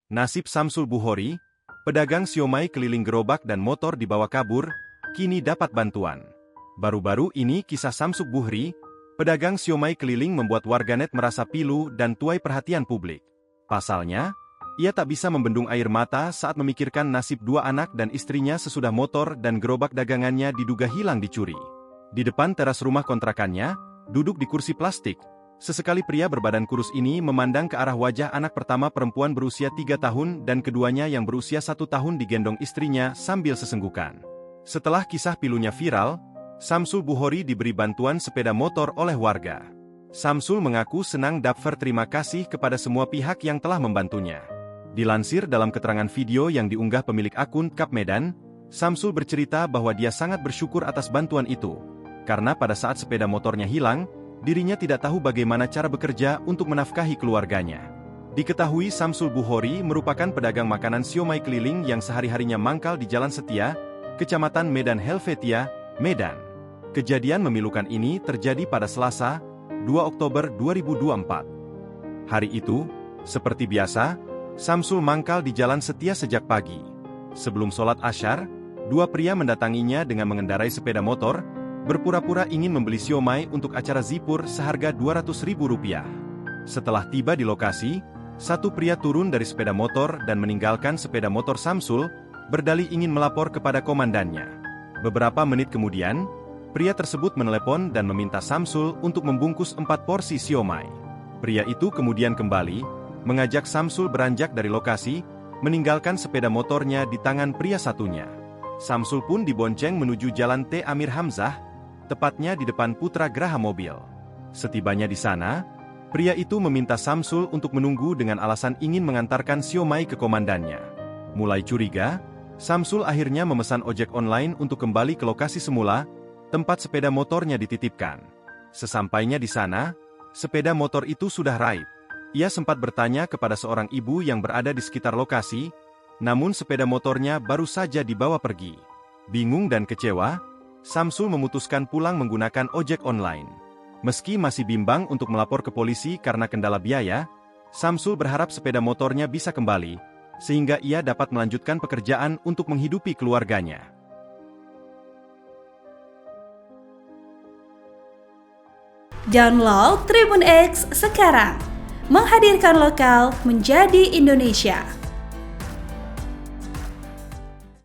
Nasib Samsul Bukhori, pedagang siomay keliling gerobak dan motor dibawa kabur, kini dapat bantuan. Baru-baru ini kisah Samsul Bukhori, pedagang siomay keliling membuat warganet merasa pilu dan tuai perhatian publik. Pasalnya, ia tak bisa membendung air mata saat memikirkan nasib dua anak dan istrinya sesudah motor dan gerobak dagangannya diduga hilang dicuri. Di depan teras rumah kontrakannya, duduk di kursi plastik, sesekali pria berbadan kurus ini memandang ke arah wajah anak pertama perempuan berusia 3 tahun dan keduanya yang berusia 1 tahun digendong istrinya sambil sesenggukan. Setelah kisah pilunya viral, Samsul Bukhori diberi bantuan sepeda motor oleh warga. Samsul mengaku senang dan berterima kasih kepada semua pihak yang telah membantunya. Dilansir dalam keterangan video yang diunggah pemilik akun Kap Medan, Samsul bercerita bahwa dia sangat bersyukur atas bantuan itu, karena pada saat sepeda motornya hilang, dirinya tidak tahu bagaimana cara bekerja untuk menafkahi keluarganya. Diketahui Samsul Bukhori merupakan pedagang makanan siomay keliling yang sehari-harinya mangkal di Jalan Setia, Kecamatan Medan Helvetia, Medan. Kejadian memilukan ini terjadi pada Selasa, 2 Oktober 2024. Hari itu, seperti biasa, Samsul mangkal di Jalan Setia sejak pagi. Sebelum sholat Asyar, dua pria mendatanginya dengan mengendarai sepeda motor, berpura-pura ingin membeli siomay untuk acara zipur seharga Rp200.000. Setelah tiba di lokasi, satu pria turun dari sepeda motor dan meninggalkan sepeda motor Samsul, berdalih ingin melapor kepada komandannya. Beberapa menit kemudian, pria tersebut menelepon dan meminta Samsul untuk membungkus 4 porsi siomay. Pria itu kemudian kembali, mengajak Samsul beranjak dari lokasi, meninggalkan sepeda motornya di tangan pria satunya. Samsul pun dibonceng menuju Jalan T. Amir Hamzah, tepatnya di depan Putra Graha Mobil. Setibanya di sana, pria itu meminta Samsul untuk menunggu dengan alasan ingin mengantarkan siomay ke komandannya. Mulai curiga, Samsul akhirnya memesan ojek online untuk kembali ke lokasi semula, tempat sepeda motornya dititipkan. Sesampainya di sana, sepeda motor itu sudah raib. Ia sempat bertanya kepada seorang ibu yang berada di sekitar lokasi, namun sepeda motornya baru saja dibawa pergi. Bingung dan kecewa, Samsul memutuskan pulang menggunakan ojek online. Meski masih bimbang untuk melapor ke polisi karena kendala biaya, Samsul berharap sepeda motornya bisa kembali, sehingga ia dapat melanjutkan pekerjaan untuk menghidupi keluarganya. Download Tribun X sekarang, menghadirkan lokal menjadi Indonesia.